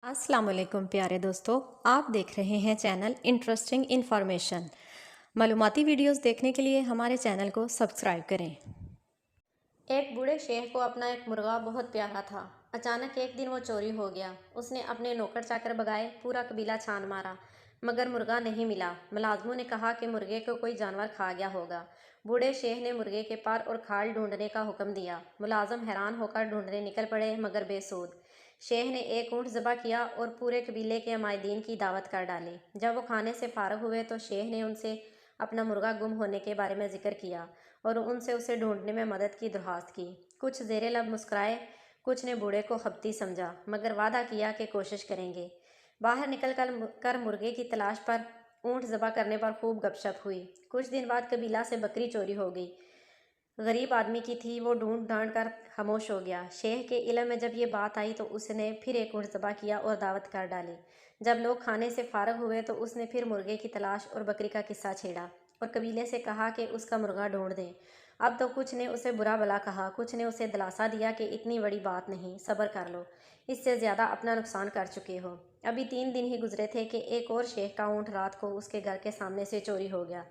अस्सलाम वालेकुम प्यारे दोस्तों, आप देख रहे हैं चैनल इंटरेस्टिंग इन्फॉर्मेशन। मालूमाती वीडियोस देखने के लिए हमारे चैनल को सब्सक्राइब करें। एक बूढ़े शेख को अपना एक मुर्गा बहुत प्यारा था। अचानक एक दिन वो चोरी हो गया। उसने अपने नौकर चाकर भगाए, पूरा कबीला छान मारा, मगर मुर्गा नहीं मिला। मुलाजमों ने कहा कि मुर्गे को कोई जानवर खा गया होगा। बूढ़े शेख ने मुर्गे के पर और खाल ढूंढने का हुक्म दिया। मुलाजम हैरान होकर ढूंढने निकल पड़े, मगर बेसूद। शेख ने एक ऊँट ज़बह किया और पूरे कबीले के अमायदीन की दावत कर डाली। जब वो खाने से फारग हुए तो शेख ने उनसे अपना मुर्गा गुम होने के बारे में जिक्र किया और उनसे उसे ढूंढने में मदद की दरख्वास्त की। कुछ ज़ेरे लब मुस्कुराए, कुछ ने बूढ़े को खपती समझा, मगर वादा किया कि कोशिश करेंगे। बाहर निकल कर मुर्गे की तलाश पर ऊँट ज़बह करने पर खूब गपशप हुई। कुछ दिन बाद कबीला से बकरी चोरी हो गई। गरीब आदमी की थी, वो ढूंढ ढांड कर खामोश हो गया। शेख के इल्म में जब ये बात आई तो उसने फिर एक ऊँट ज़बह किया और दावत कर डाली। जब लोग खाने से फारग हुए तो उसने फिर मुर्गे की तलाश और बकरी का किस्सा छेड़ा और कबीले से कहा कि उसका मुर्गा ढूंढ दें। अब तो कुछ ने उसे बुरा भला कहा, कुछ ने उसे दिलासा दिया कि इतनी बड़ी बात नहीं, सब्र कर लो, इससे ज़्यादा अपना नुकसान कर चुके हो। अभी 3 दिन ही गुजरे थे कि एक और शेख का ऊँट रात को उसके घर के सामने से चोरी हो गया।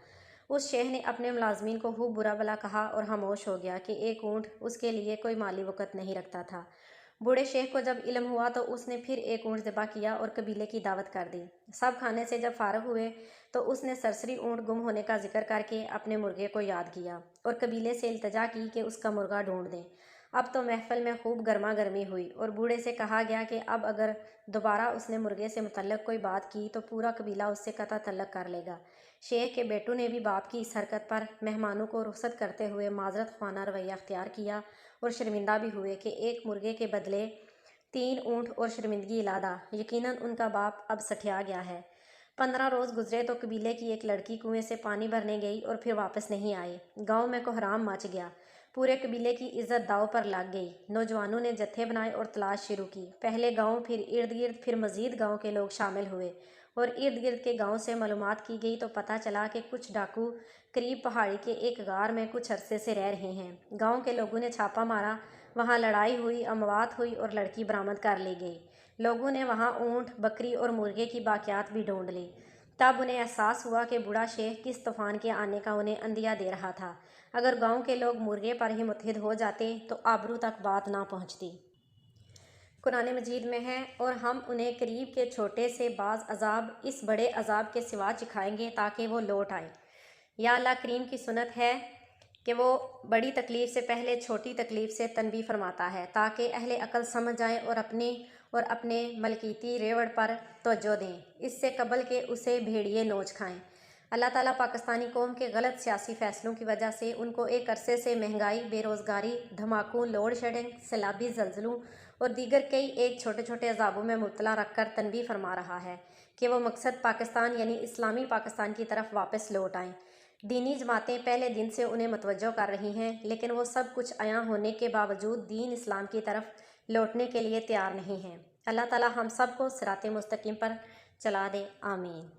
उस शेख ने अपने मुलाजमीन को खूब बुरा भला कहा और खामोश हो गया कि एक ऊँट उसके लिए कोई माली वक़्त नहीं रखता था। बूढ़े शेख को जब इल्म हुआ तो उसने फिर एक ऊँट ज़बह किया और कबीले की दावत कर दी। सब खाने से जब फारग हुए तो उसने सरसरी ऊँट गुम होने का जिक्र करके अपने मुर्गे को याद किया और कबीले से इल्तजा की कि उसका मुर्गा ढूंढ दें। अब तो महफिल में खूब गर्मा गर्मी हुई और बूढ़े से कहा गया कि अब अगर दोबारा उसने मुर्गे से मुतल्लक कोई बात की तो पूरा कबीला उससे कता तल्लक कर लेगा। शेख के बेटू ने भी बाप की इस हरकत पर मेहमानों को रुखसत करते हुए माजरत ख्वाना रवैया अख्तियार किया और शर्मिंदा भी हुए कि एक मुर्गे के बदले 3 ऊँट और शर्मिंदगी इलादा। यकीनन उनका बाप अब सठिया गया है। 15 रोज़ गुजरे तो कबीले की एक लड़की कुएं से पानी भरने गई और फिर वापस नहीं आई। गांव में कोहराम मच गया। पूरे कबीले की इज्जत दाव पर लग गई। नौजवानों ने जत्थे बनाए और तलाश शुरू की। पहले गांव, फिर इर्द गिर्द, फिर मजीद गांव के लोग शामिल हुए और इर्द गिर्द के गांव से मालूमात की गई तो पता चला कि कुछ डाकू करीब पहाड़ी के एक गार में कुछ अरसे से रह रहे हैं। गांव के लोगों ने छापा मारा, वहां लड़ाई हुई, अमवात हुई और लड़की बरामद कर ली गई। लोगों ने वहां ऊँट, बकरी और मुर्गे की बाकियात भी ढूंढ ली। तब उन्हें एहसास हुआ कि बूढ़ा शेख किस तूफान के आने का उन्हें अंदिया दे रहा था। अगर गांव के लोग मुर्गे पर ही मुतहिद हो जाते तो आबरू तक बात ना पहुंचती। कुरान मजीद में है, और हम उन्हें करीब के छोटे से बाज़ अजाब इस बड़े अजाब के सिवा चिखाएंगे ताकि वो लौट आए। या अल्लाह करीम की सुन्नत है कि वो बड़ी तकलीफ़ से पहले छोटी तकलीफ़ से तनबीह फरमाता है ताकि अहले अकल समझ जाएं और अपने मलकीती रेवड़ पर तवज्जो दें, इससे कबल के उसे भेड़िए नोच खाएं। अल्लाह ताला पाकिस्तानी कौम के गलत सियासी फ़ैसलों की वजह से उनको एक अरसे से महंगाई, बेरोज़गारी, धमाकों, लोड शेडिंग, सैलाबी ज़लज़लों और दीगर कई एक छोटे छोटे अजाबों में मुब्तला रख कर तनबीह फरमा रहा है कि वो मकसद पाकिस्तान यानी इस्लामी पाकिस्तान की तरफ वापस लौट आएँ। दीनी जमातें पहले दिन से उन्हें मतवज्जो कर रही हैं, लेकिन वो सब कुछ आया होने के बावजूद दीन इस्लाम की तरफ लौटने के लिए तैयार नहीं हैं। अल्लाह ताला हम सब को सिराते मुस्तकीम पर चला दे, आमीन।